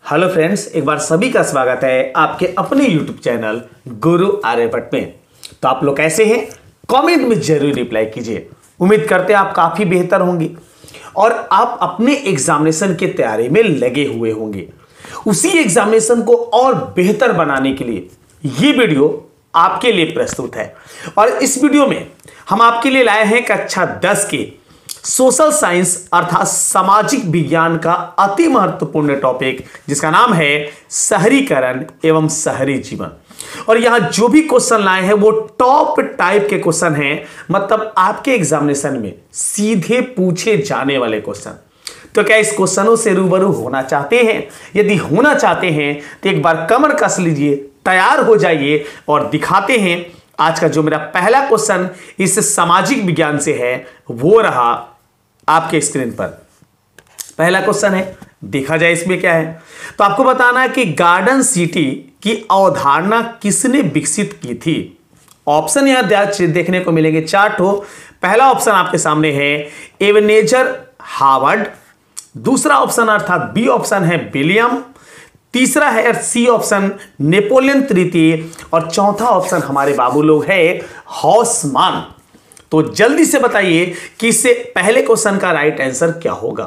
Hello friends, एक बार सभी का स्वागत है आपके अपने YouTube चैनल गुरु आर्यभट्ट में। तो आप लोग कैसे हैं? कमेंट में जरूर रिप्लाई कीजिए। उम्मीद करते हैं आप काफ़ी बेहतर होंगे और आप अपने एग्जामिनेशन की तैयारी में लगे हुए होंगे। उसी एग्जामिनेशन को और बेहतर बनाने के लिए ये वीडियो आपके लिए प्रस्तुत है। और इस वीडियो में हम आपके लिए लाए हैं कक्षा 10 के सोशल साइंस अर्थात सामाजिक विज्ञान का अति महत्वपूर्ण टॉपिक, जिसका नाम है शहरीकरण एवं शहरी जीवन। और यहां जो भी क्वेश्चन लाए हैं वो टॉप टाइप के क्वेश्चन हैं, मतलब आपके एग्जामिनेशन में सीधे पूछे जाने वाले क्वेश्चन। तो क्या इस क्वेश्चनों से रूबरू होना चाहते हैं? यदि होना चाहते हैं तो एक बार कमर कस लीजिए, तैयार हो जाइए और दिखाते हैं। आज का जो मेरा पहला क्वेश्चन इस सामाजिक विज्ञान से है वो रहा आपके स्क्रीन पर। पहला क्वेश्चन है, देखा जाए इसमें क्या है। तो आपको बताना है कि गार्डन सिटी की अवधारणा किसने विकसित की थी। ऑप्शन यहां देखने को मिलेंगे, चार्ट हो। पहला ऑप्शन आपके सामने है एबनेजर हावर्ड, दूसरा ऑप्शन अर्थात बी ऑप्शन है विलियम, तीसरा है सी ऑप्शन नेपोलियन तृतीय और चौथा ऑप्शन हमारे बाबू लोग है हॉसमान। तो जल्दी से बताइए कि इससे पहले क्वेश्चन का राइट आंसर क्या होगा।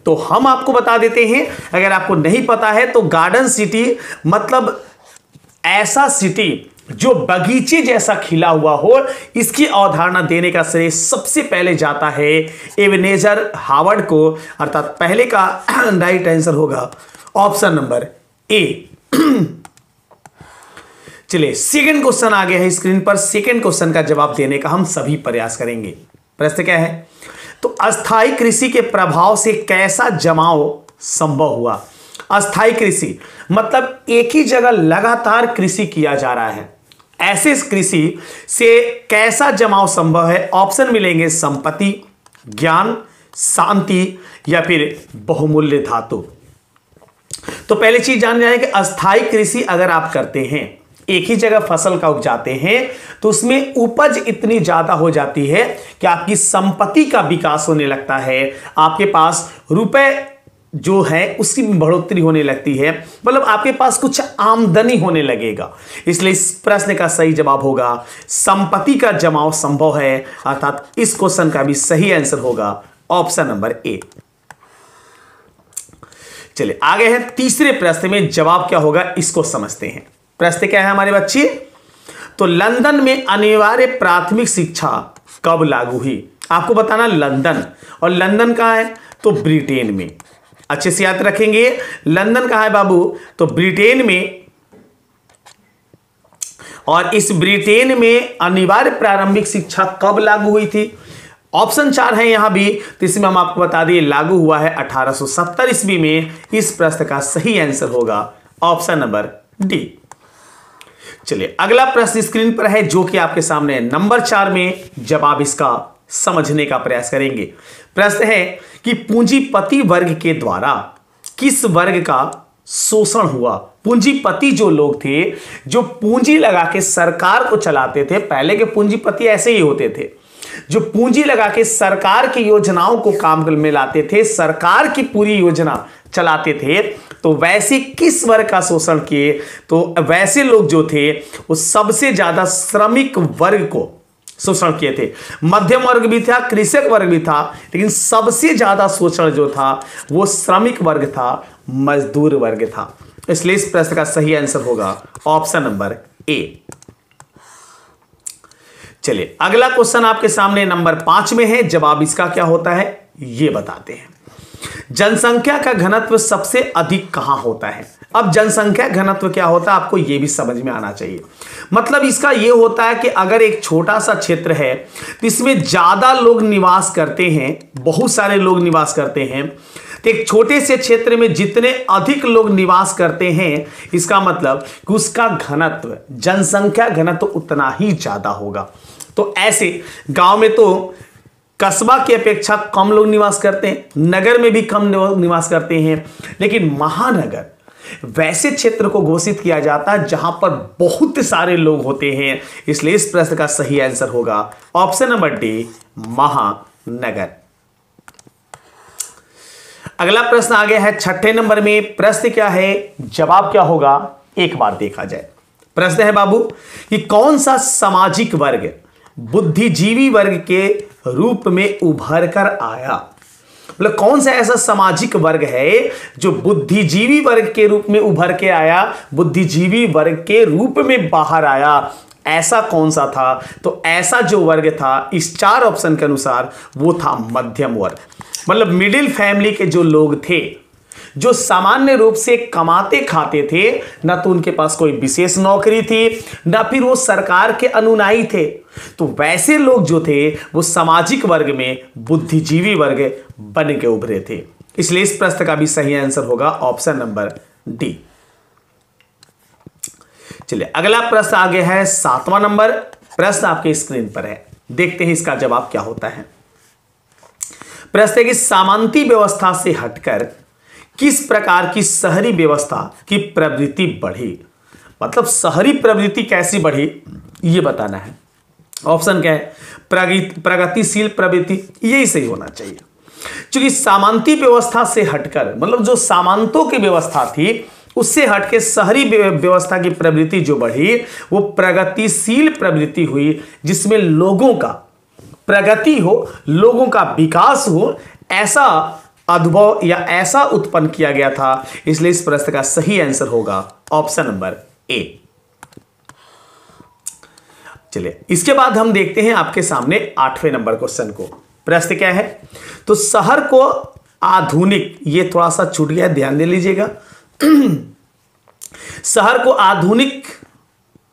तो हम आपको बता देते हैं, अगर आपको नहीं पता है तो गार्डन सिटी मतलब ऐसा सिटी जो बगीचे जैसा खिला हुआ हो, इसकी अवधारणा देने का श्रेय सबसे पहले जाता है एबनेजर हावर्ड को। अर्थात पहले का राइट आंसर होगा ऑप्शन नंबर ए। चलिए सेकंड क्वेश्चन आ गया है स्क्रीन पर। सेकंड क्वेश्चन का जवाब देने का हम सभी प्रयास करेंगे। प्रश्न क्या है? तो अस्थाई कृषि के प्रभाव से कैसा जमाव संभव हुआ। अस्थाई कृषि मतलब एक ही जगह लगातार कृषि किया जा रहा है, ऐसे कृषि से कैसा जमाव संभव है। ऑप्शन मिलेंगे संपत्ति, ज्ञान, शांति या फिर बहुमूल्य धातु। तो पहली चीज जान जाए कि अस्थाई कृषि अगर आप करते हैं, एक ही जगह फसल का उपजाते हैं, तो उसमें उपज इतनी ज्यादा हो जाती है कि आपकी संपत्ति का विकास होने लगता है, आपके पास रुपए जो है उसकी बढ़ोतरी होने लगती है, मतलब आपके पास कुछ आमदनी होने लगेगा। इसलिए इस प्रश्न का सही जवाब होगा संपत्ति का जमाव संभव है। अर्थात इस क्वेश्चन का भी सही आंसर होगा ऑप्शन नंबर ए। चलिए आगे है तीसरे प्रश्न में जवाब क्या होगा इसको समझते हैं। प्रश्न क्या है हमारे बच्चे? तो लंदन में अनिवार्य प्राथमिक शिक्षा कब लागू हुई। आपको बताना लंदन, और लंदन कहां है? तो ब्रिटेन में। अच्छे से याद रखेंगे, लंदन कहां है बाबू? तो ब्रिटेन में। और इस ब्रिटेन में अनिवार्य प्रारंभिक शिक्षा कब लागू हुई थी? ऑप्शन 4 है यहां भी, तो इसमें हम आपको बता दिए लागू हुआ है 1870 ईस्वी में। इस प्रश्न का सही आंसर होगा ऑप्शन नंबर डी। चलिए अगला प्रश्न स्क्रीन पर है जो कि आपके सामने है। नंबर 4 में जवाब इसका समझने का प्रयास करेंगे। प्रश्न है कि पूंजीपति वर्ग के द्वारा किस वर्ग का शोषण हुआ। पूंजीपति जो लोग थे, जो पूंजी लगा के सरकार को चलाते थे, पहले के पूंजीपति ऐसे ही होते थे, जो पूंजी लगा के सरकार की योजनाओं को काम में लाते थे, सरकार की पूरी योजना चलाते थे। तो वैसे किस वर्ग का शोषण किए? तो वैसे लोग जो थे वो सबसे ज्यादा श्रमिक वर्ग को शोषण किए थे। मध्यम वर्ग भी था, कृषक वर्ग भी था, लेकिन सबसे ज्यादा शोषण जो था वो श्रमिक वर्ग था, मजदूर वर्ग था। इसलिए इस प्रश्न का सही आंसर होगा ऑप्शन नंबर ए। चलिए अगला क्वेश्चन आपके सामने नंबर 5 में है। जवाब इसका क्या होता है ये बताते हैं। जनसंख्या का घनत्व सबसे अधिक कहां होता है। अब जनसंख्या घनत्व क्या होता है आपको ये भी समझ में आना चाहिए। मतलब इसका ये होता है कि अगर एक छोटा सा क्षेत्र है तो इसमें ज्यादा लोग निवास करते हैं, बहुत सारे लोग निवास करते हैं, तो एक छोटे से क्षेत्र में जितने अधिक लोग निवास करते हैं, इसका मतलब कि उसका घनत्व, जनसंख्या घनत्व उतना ही ज्यादा होगा। तो ऐसे गांव में तो कस्बा की अपेक्षा कम लोग निवास करते हैं, नगर में भी कम लोग निवास करते हैं, लेकिन महानगर वैसे क्षेत्र को घोषित किया जाता है जहां पर बहुत सारे लोग होते हैं। इसलिए इस प्रश्न का सही आंसर होगा ऑप्शन नंबर डी, महानगर। अगला प्रश्न आ गया है 6 नंबर में। प्रश्न क्या है, जवाब क्या होगा, एक बार देखा जाए। प्रश्न है बाबू कि कौन सा सामाजिक वर्ग बुद्धिजीवी वर्ग के रूप में उभर कर आया। मतलब कौन सा ऐसा सामाजिक वर्ग है जो बुद्धिजीवी वर्ग के रूप में उभर के आया, बुद्धिजीवी वर्ग के रूप में बाहर आया, ऐसा कौन सा था। तो ऐसा जो वर्ग था इस 4 ऑप्शन के अनुसार वो था मध्यम वर्ग। मतलब मिडिल फैमिली के जो लोग थे, जो सामान्य रूप से कमाते खाते थे, ना तो उनके पास कोई विशेष नौकरी थी, ना फिर वो सरकार के अनुयायी थे। तो वैसे लोग जो थे वो सामाजिक वर्ग में बुद्धिजीवी वर्ग बन के उभरे थे। इसलिए इस प्रश्न का भी सही आंसर होगा ऑप्शन नंबर डी। चलिए अगला प्रश्न आ गया है 7वां नंबर। प्रश्न आपके स्क्रीन पर है, देखते हैं इसका जवाब क्या होता है। प्रश्न है कि सामंती व्यवस्था से हटकर किस प्रकार की शहरी व्यवस्था की प्रवृत्ति बढ़ी। मतलब शहरी प्रवृत्ति कैसी बढ़ी ये बताना है। ऑप्शन क्या है, प्रगतिशील प्रवृत्ति, यही सही होना चाहिए। क्योंकि सामंती व्यवस्था से हटकर मतलब जो सामंतों की व्यवस्था थी उससे हटके शहरी व्यवस्था की प्रवृत्ति जो बढ़ी वो प्रगतिशील प्रवृत्ति हुई, जिसमें लोगों का प्रगति हो, लोगों का विकास हो, ऐसा अनुभव या ऐसा उत्पन्न किया गया था। इसलिए इस प्रश्न का सही आंसर होगा ऑप्शन नंबर ए। चलिए इसके बाद हम देखते हैं आपके सामने 8वें नंबर क्वेश्चन को। प्रश्न क्या है, तो शहर को आधुनिक, ये थोड़ा सा छूट गया, ध्यान दे लीजिएगा। शहर को आधुनिक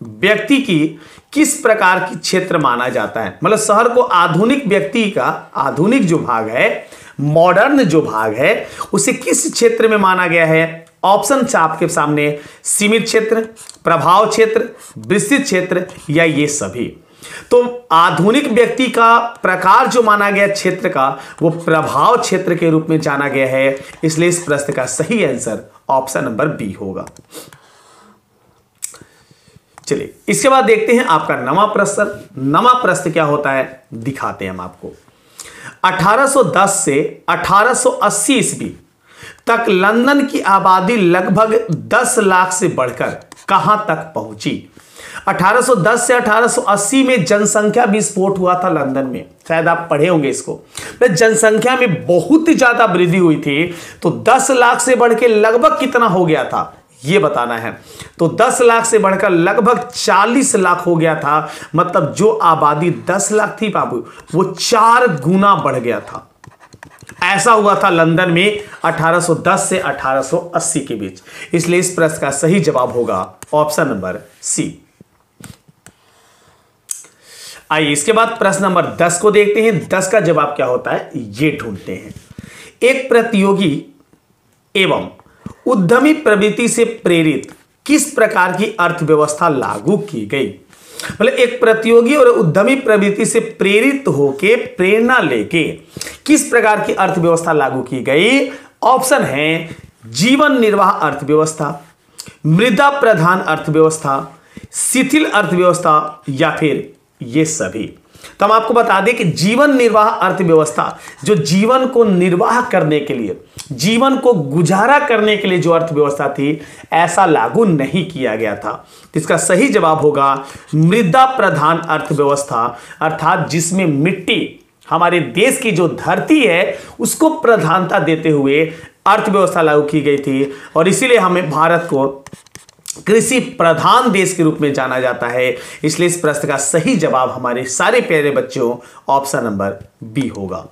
व्यक्ति की किस प्रकार की क्षेत्र माना जाता है। मतलब शहर को आधुनिक व्यक्ति का, आधुनिक जो भाग है, मॉडर्न जो भाग है, उसे किस क्षेत्र में माना गया है। ऑप्शन आपके सामने, सीमित क्षेत्र, प्रभाव क्षेत्र, विस्तृत क्षेत्र या ये सभी। तो आधुनिक व्यक्ति का प्रकार जो माना गया क्षेत्र का, वो प्रभाव क्षेत्र के रूप में जाना गया है। इसलिए इस प्रश्न का सही आंसर ऑप्शन नंबर बी होगा। चलिए इसके बाद देखते हैं आपका नवा प्रश्न। नवा प्रश्न क्या होता है दिखाते हैं हम आपको। 1810 से 1880 ईस्वी तक लंदन की आबादी लगभग 10 लाख से बढ़कर कहां तक पहुंची। 1810 से 1880 में जनसंख्या विस्फोट हुआ था लंदन में, शायद आप पढ़े होंगे इसको। जनसंख्या में बहुत ही ज्यादा वृद्धि हुई थी। तो 10 लाख से बढ़ के लगभग कितना हो गया था ये बताना है। तो 10 लाख से बढ़कर लगभग 40 लाख हो गया था। मतलब जो आबादी 10 लाख थी बाबू, वो 4 गुना बढ़ गया था। ऐसा हुआ था लंदन में 1810 से 1880 के बीच। इसलिए इस प्रश्न का सही जवाब होगा ऑप्शन नंबर सी। आइए इसके बाद प्रश्न नंबर 10 को देखते हैं। 10 का जवाब क्या होता है ये ढूंढते हैं। एक प्रतियोगी एवं उद्यमी प्रवृत्ति से प्रेरित किस प्रकार की अर्थव्यवस्था लागू की गई। मतलब एक प्रतियोगी और उद्यमी प्रवृत्ति से प्रेरित होके, प्रेरणा लेके किस प्रकार की अर्थव्यवस्था लागू की गई। ऑप्शन है जीवन निर्वाह अर्थव्यवस्था, मृदा प्रधान अर्थव्यवस्था, शिथिल अर्थव्यवस्था या फिर ये सभी। तो हम आपको बता दें कि जीवन निर्वाह अर्थव्यवस्था जो जीवन को निर्वाह करने के लिए, जीवन को गुजारा करने के लिए जो अर्थव्यवस्था थी, ऐसा लागू नहीं किया गया था। इसका सही जवाब होगा मृदा प्रधान अर्थव्यवस्था, अर्थात जिसमें मिट्टी, हमारे देश की जो धरती है उसको प्रधानता देते हुए अर्थव्यवस्था लागू की गई थी। और इसीलिए हमें भारत को कृषि प्रधान देश के रूप में जाना जाता है। इसलिए इस प्रश्न का सही जवाब हमारे सारे प्यारे बच्चों ऑप्शन नंबर बी होगा।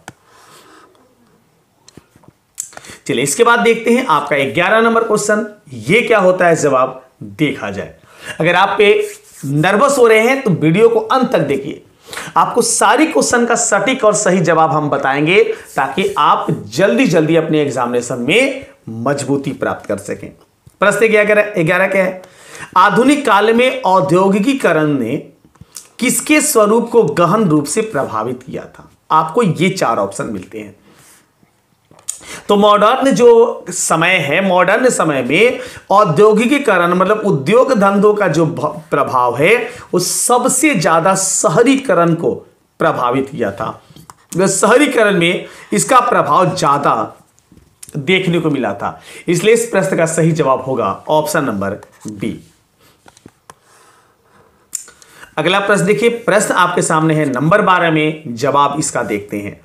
चलिए इसके बाद देखते हैं आपका 11 नंबर क्वेश्चन। ये क्या होता है जवाब देखा जाए। अगर आप पे नर्वस हो रहे हैं तो वीडियो को अंत तक देखिए। आपको सारी क्वेश्चन का सटीक और सही जवाब हम बताएंगे ताकि आप जल्दी जल्दी अपने एग्जामिनेशन में मजबूती प्राप्त कर सकें। प्रश्न 11 क्या है। आधुनिक काल में औद्योगिकीकरण ने किसके स्वरूप को गहन रूप से प्रभावित किया था। आपको ये 4 ऑप्शन मिलते हैं। तो मॉडर्न जो समय है, मॉडर्न समय में औद्योगिकीकरण मतलब उद्योग धंधों का जो प्रभाव है वो सबसे ज्यादा शहरीकरण को प्रभावित किया था। शहरीकरण में इसका प्रभाव ज्यादा देखने को मिला था। इसलिए इस प्रश्न का सही जवाब होगा ऑप्शन नंबर बी। अगला प्रश्न देखिए, प्रश्न आपके सामने है नंबर 12 में, जवाब इसका देखते हैं।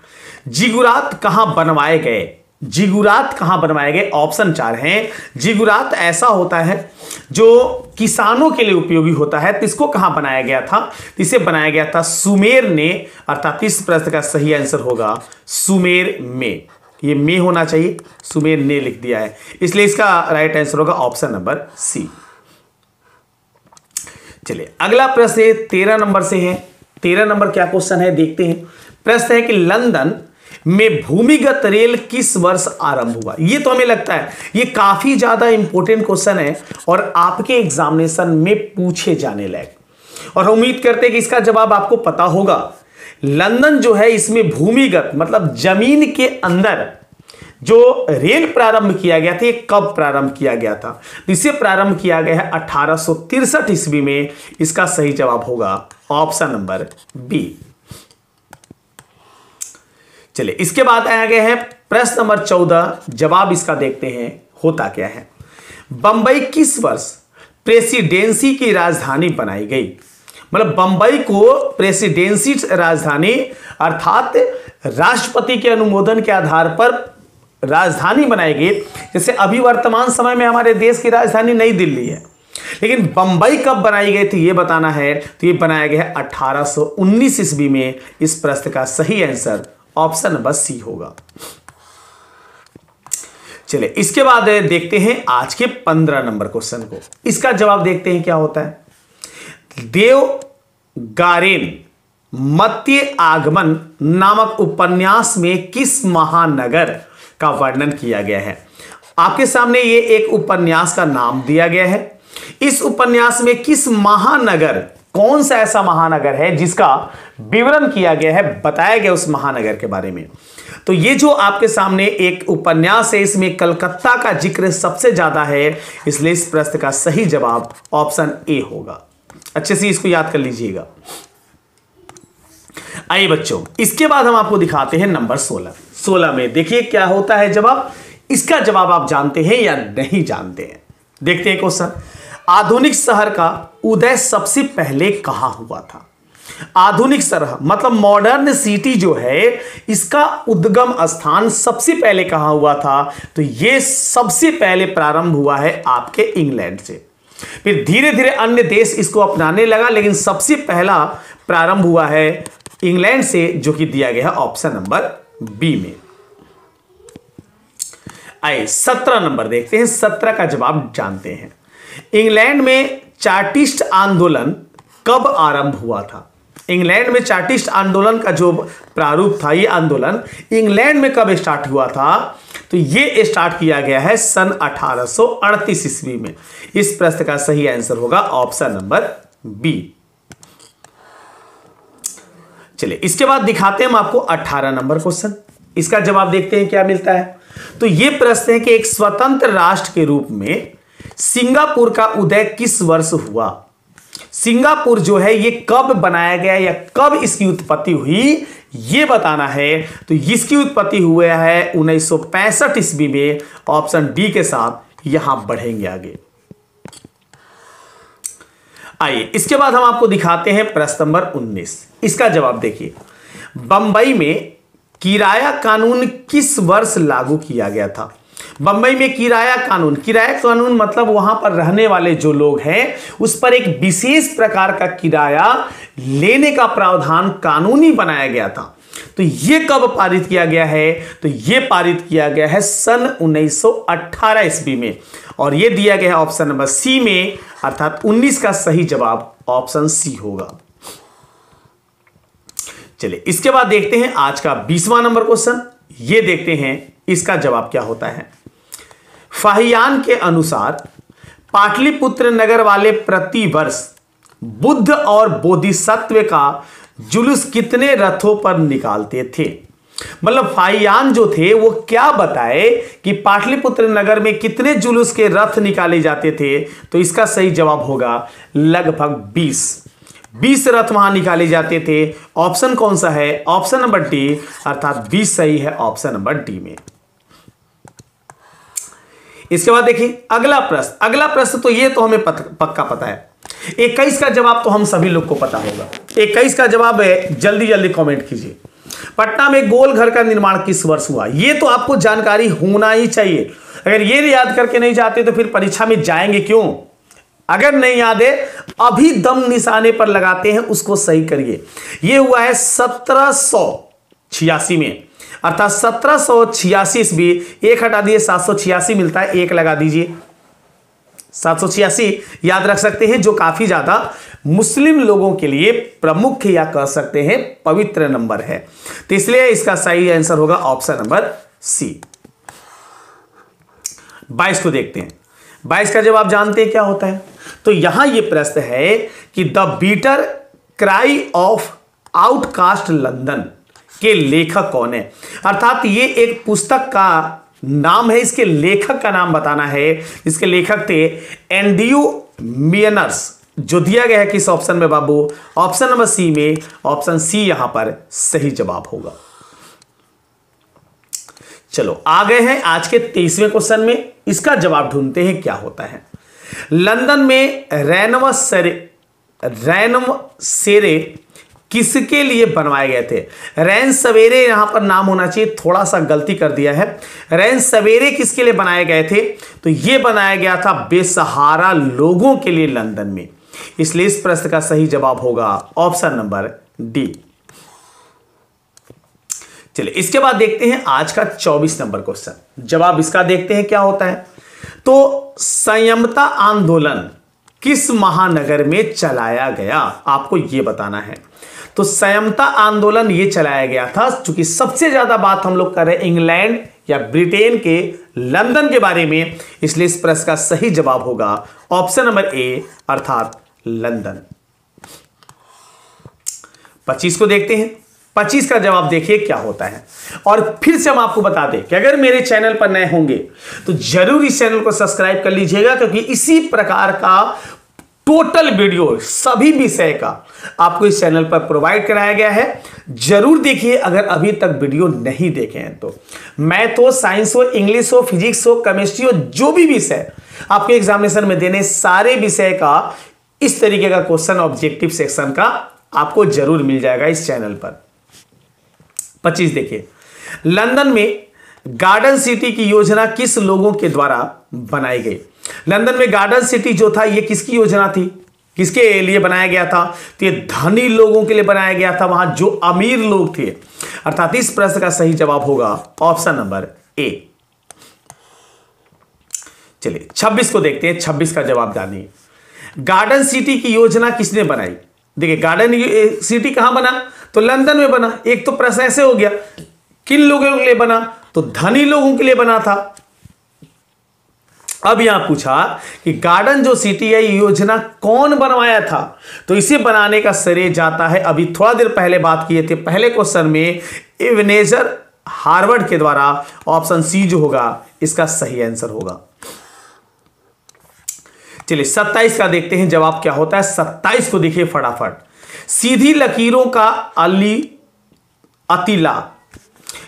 जिगुरात कहां बनवाए गए? जिगुरात कहां बनवाए गए? ऑप्शन 4 हैं। जिगुरात ऐसा होता है जो किसानों के लिए उपयोगी होता है, तो इसको कहां बनाया गया था? इसे बनाया गया था सुमेर ने, अर्थात इस प्रश्न का सही आंसर होगा सुमेर में। ये में होना चाहिए, सुमेर ने लिख दिया है, इसलिए इसका राइट आंसर होगा ऑप्शन नंबर सी। चलिए अगला प्रश्न 13 नंबर से है। 13 नंबर क्या क्वेश्चन है देखते हैं। प्रश्न है कि लंदन में भूमिगत रेल किस वर्ष आरंभ हुआ? ये तो हमें लगता है ये काफी ज्यादा इंपॉर्टेंट क्वेश्चन है और आपके एग्जामिनेशन में पूछे जाने लायक, और हम उम्मीद करते हैं कि इसका जवाब आपको पता होगा। लंदन जो है इसमें भूमिगत मतलब जमीन के अंदर जो रेल प्रारंभ किया गया था, ये कब प्रारंभ किया गया था? इसे प्रारंभ किया गया है 1863 ईस्वी में। इसका सही जवाब होगा ऑप्शन नंबर बी। चलिए इसके बाद आया गया है प्रश्न नंबर 14, जवाब इसका देखते हैं होता क्या है। बंबई किस वर्ष प्रेसिडेंसी की राजधानी बनाई गई? मतलब बंबई को प्रेसिडेंसी राजधानी अर्थात राष्ट्रपति के अनुमोदन के आधार पर राजधानी बनाई गई। जैसे अभी वर्तमान समय में हमारे देश की राजधानी नई दिल्ली है, लेकिन बंबई कब बनाई गई थी ये बताना है, तो ये बनाया गया है 1819 ईस्वी में। इस प्रश्न का सही आंसर ऑप्शन नंबर सी होगा। चलिए इसके बाद देखते हैं आज के 15 नंबर क्वेश्चन को। इसका जवाब देखते हैं क्या होता है। देवगारेन मत्स्य आगमन नामक उपन्यास में किस महानगर का वर्णन किया गया है? आपके सामने ये एक उपन्यास का नाम दिया गया है। इस उपन्यास में किस महानगर, कौन सा ऐसा महानगर है जिसका विवरण किया गया है, बताया गया उस महानगर के बारे में? तो ये जो आपके सामने एक उपन्यास है, इसमें कलकत्ता का जिक्र सबसे ज्यादा है, इसलिए इस प्रश्न का सही जवाब ऑप्शन ए होगा। अच्छे से इसको याद कर लीजिएगा। आइए बच्चों, इसके बाद हम आपको दिखाते हैं नंबर 16। 16 में देखिए क्या होता है जवाब। इसका जवाब आप जानते हैं या नहीं जानते हैं, देखते हैं क्वेश्चन। आधुनिक शहर का उदय सबसे पहले कहां हुआ था? आधुनिक शहर मतलब मॉडर्न सिटी जो है, इसका उद्गम स्थान सबसे पहले कहां हुआ था? तो यह सबसे पहले प्रारंभ हुआ है आपके इंग्लैंड से, फिर धीरे धीरे अन्य देश इसको अपनाने लगा, लेकिन सबसे पहला प्रारंभ हुआ है इंग्लैंड से, जो कि दिया गया है ऑप्शन नंबर बी में। आइए 17 नंबर देखते हैं। 17 का जवाब जानते हैं। इंग्लैंड में चार्टिस्ट आंदोलन कब आरंभ हुआ था? इंग्लैंड में चार्टिस्ट आंदोलन का जो प्रारूप था, ये आंदोलन इंग्लैंड में कब स्टार्ट हुआ था? तो ये स्टार्ट किया गया है सन 1838 ईस्वी में। इस प्रश्न का सही आंसर होगा ऑप्शन नंबर बी। चलिए इसके बाद दिखाते हैं हम आपको 18 नंबर क्वेश्चन। इसका जवाब देखते हैं क्या मिलता है। तो यह प्रश्न है कि एक स्वतंत्र राष्ट्र के रूप में सिंगापुर का उदय किस वर्ष हुआ? सिंगापुर जो है ये कब बनाया गया या कब इसकी उत्पत्ति हुई, ये बताना है। तो इसकी उत्पत्ति हुआ है 1965 ईस्वी में। ऑप्शन डी के साथ यहां बढ़ेंगे आगे। आइए इसके बाद हम आपको दिखाते हैं प्रश्न नंबर 19। इसका जवाब देखिए। बंबई में किराया कानून किस वर्ष लागू किया गया था? बंबई में किराया कानून मतलब वहां पर रहने वाले जो लोग हैं उस पर एक विशेष प्रकार का किराया लेने का प्रावधान कानूनी बनाया गया था। तो यह कब पारित किया गया है? तो यह पारित किया गया है सन 1918 ईस्वी में, और यह दिया गया है ऑप्शन नंबर सी में, अर्थात 19 का सही जवाब ऑप्शन सी होगा। चलिए इसके बाद देखते हैं आज का 20वां नंबर क्वेश्चन। यह देखते हैं इसका जवाब क्या होता है। फाहियान के अनुसार पाटलिपुत्र नगर वाले प्रतिवर्ष बुद्ध और बोधिसत्व का जुलूस कितने रथों पर निकालते थे? मतलब फाहियान जो थे वो क्या बताए कि पाटलिपुत्र नगर में कितने जुलूस के रथ निकाले जाते थे? तो इसका सही जवाब होगा लगभग 20 रथ वहां निकाले जाते थे। ऑप्शन कौन सा है? ऑप्शन नंबर डी, अर्थात 20 सही है ऑप्शन नंबर डी में। इसके बाद देखिए अगला प्रश्न तो ये तो हमें पक्का पता है। 21 का जवाब तो हम सभी लोग को पता होगा। 21 का जवाब है, जल्दी जल्दी कमेंट कीजिए। पटना में गोल घर का निर्माण किस वर्ष हुआ? ये तो आपको जानकारी होना ही चाहिए। अगर ये याद करके नहीं जाते तो फिर परीक्षा में जाएंगे क्यों? अगर नहीं याद है, अभी दम निशाने पर लगाते हैं, उसको सही करिए। ये हुआ है 1786 में, अर्थात 1786 ईस्वी। एक हटा दिए 786 मिलता है, एक लगा दीजिए 786 याद रख सकते हैं, जो काफी ज्यादा मुस्लिम लोगों के लिए प्रमुख या कह सकते हैं पवित्र नंबर है। तो इसलिए इसका सही आंसर होगा ऑप्शन नंबर सी। 22 को देखते हैं। 22 का जवाब जानते हैं क्या होता है? तो यहां यह प्रश्न है कि the bitter cry of outcast London के लेखक कौन है? अर्थात ये एक पुस्तक का नाम है, इसके लेखक का नाम बताना है। इसके लेखक थे एंड्रयू मियनर्स, जो दिया गया है किस ऑप्शन में बाबू? ऑप्शन नंबर सी में। ऑप्शन सी यहां पर सही जवाब होगा। चलो आ गए हैं आज के 23वें क्वेश्चन में। इसका जवाब ढूंढते हैं क्या होता है। लंदन में रैनमसेरे किसके लिए बनवाए गए थे? रैन सवेरे यहां पर नाम होना चाहिए, थोड़ा सा गलती कर दिया है। रैन सवेरे किसके लिए बनाए गए थे? तो यह बनाया गया था बेसहारा लोगों के लिए लंदन में। इसलिए इस प्रश्न का सही जवाब होगा ऑप्शन नंबर डी। चलिए इसके बाद देखते हैं आज का 24 नंबर क्वेश्चन। जवाब इसका देखते हैं क्या होता है। तो संयमता आंदोलन किस महानगर में चलाया गया? आपको यह बताना है। तो संयमता आंदोलन ये चलाया गया था, चूंकि सबसे ज्यादा बात हम लोग कर रहे हैं इंग्लैंड या ब्रिटेन के लंदन के बारे में, इसलिए इस प्रश्न का सही जवाब होगा ऑप्शन नंबर ए, अर्थात लंदन। 25 को देखते हैं। 25 का जवाब देखिए क्या होता है। और फिर से हम आपको बता दें कि अगर मेरे चैनल पर नए होंगे तो जरूर इस चैनल को सब्सक्राइब कर लीजिएगा, क्योंकि इसी प्रकार का टोटल वीडियो सभी विषय का आपको इस चैनल पर प्रोवाइड कराया गया है। जरूर देखिए अगर अभी तक वीडियो नहीं देखे हैं तो। मैथ हो, साइंस हो, इंग्लिश हो, फिजिक्स हो, केमिस्ट्री हो, जो भी विषय आपके एग्जामिनेशन में देने, सारे विषय का इस तरीके का क्वेश्चन ऑब्जेक्टिव सेक्शन का आपको जरूर मिल जाएगा इस चैनल पर। 25 देखिए। लंदन में गार्डन सिटी की योजना किस लोगों के द्वारा बनाई गई? लंदन में गार्डन सिटी जो था ये किसकी योजना थी? किसके लिए बनाया गया था? तो ये धनी लोगों के लिए बनाया गया था, वहां जो अमीर लोग थे। अर्थात इस प्रश्न का सही जवाब होगा ऑप्शन नंबर ए। चलिए 26 को देखते हैं। 26 का जवाब जानिए। गार्डन सिटी की योजना किसने बनाई? देखिए गार्डन सिटी कहां बना? तो लंदन में बना। एक तो प्रश्न ऐसे हो गया, किन लोगों के लिए बना? तो धनी लोगों के लिए बना था। अब यहां पूछा कि गार्डन जो सिटी है योजना कौन बनवाया था? तो इसे बनाने का श्रेय जाता है, अभी थोड़ा देर पहले बात किए थे पहले क्वेश्चन में, एबनेजर हार्वर्ड के द्वारा। ऑप्शन सी जो होगा इसका सही आंसर होगा। चलिए 27 का देखते हैं जवाब क्या होता है। 27 को देखिए फटाफट। सीधी लकीरों का अतिला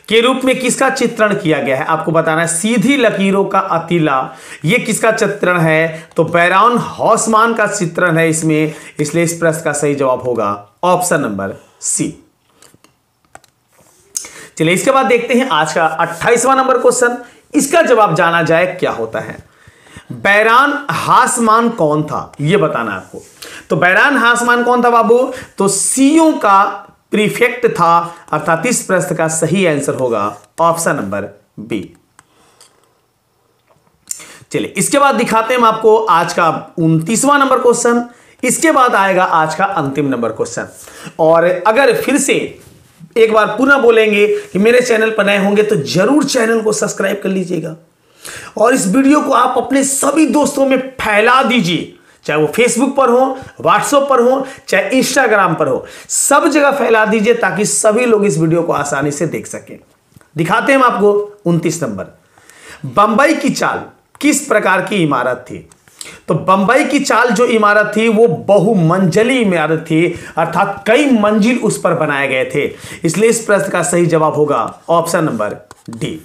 के रूप में किसका चित्रण किया गया है? आपको बताना है। सीधी लकीरों का अतिला ये किसका चित्रण है? तो बैरॉन हॉसमान का चित्रण है इसमें, इसलिए इस प्रश्न का सही जवाब होगा ऑप्शन नंबर सी। चलिए इसके बाद देखते हैं आज का 28वां नंबर क्वेश्चन। इसका जवाब जाना जाए क्या होता है। बैरॉन हॉसमान कौन था ये बताना आपको। तो बैरॉन हॉसमान कौन था बाबू? तो सीओ का प्रीफेक्ट था, अर्थात इस प्रश्न का सही आंसर होगा ऑप्शन नंबर बी। चलिए इसके बाद दिखाते हैं हम आपको आज का 29वां नंबर क्वेश्चन। इसके बाद आएगा आज का अंतिम नंबर क्वेश्चन। और अगर फिर से एक बार पुनः बोलेंगे कि मेरे चैनल पर नए होंगे तो जरूर चैनल को सब्सक्राइब कर लीजिएगा और इस वीडियो को आप अपने सभी दोस्तों में फैला दीजिए, चाहे वो फेसबुक पर हो, व्हाट्सएप पर हो, चाहे इंस्टाग्राम पर हो, सब जगह फैला दीजिए ताकि सभी लोग इस वीडियो को आसानी से देख सकें। दिखाते हैं हम आपको 29 नंबर। बंबई की चाल किस प्रकार की इमारत थी? तो बंबई की चाल जो इमारत थी वो बहुमंजिली इमारत थी, अर्थात कई मंजिल उस पर बनाए गए थे, इसलिए इस प्रश्न का सही जवाब होगा ऑप्शन नंबर डी।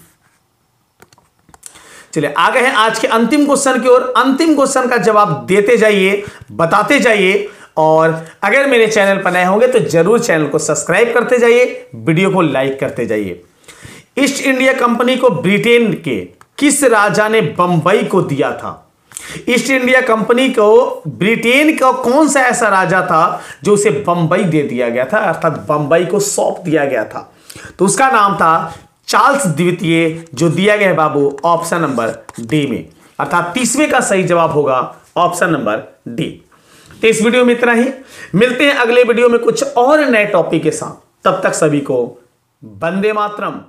चलिए आगे हैं आज के अंतिम क्वेश्चन की ओर। अंतिम क्वेश्चन का जवाब देते जाइए, बताते जाइए, और अगर मेरे चैनल पर नए होंगे तो जरूर चैनल को सब्सक्राइब करते जाइए, वीडियो को लाइक करते जाइए। ईस्ट इंडिया कंपनी को ब्रिटेन के किस राजा ने बंबई को दिया था? ईस्ट इंडिया कंपनी को ब्रिटेन का कौन सा ऐसा राजा था जो उसे बंबई दे दिया गया था, अर्थात बंबई को सौंप दिया गया था? तो उसका नाम था चार्ल्स द्वितीय, जो दिया गया है बाबू ऑप्शन नंबर डी में, अर्थात 30वें का सही जवाब होगा ऑप्शन नंबर डी। तो इस वीडियो में इतना ही, मिलते हैं अगले वीडियो में कुछ और नए टॉपिक के साथ। तब तक सभी को वंदे मातरम।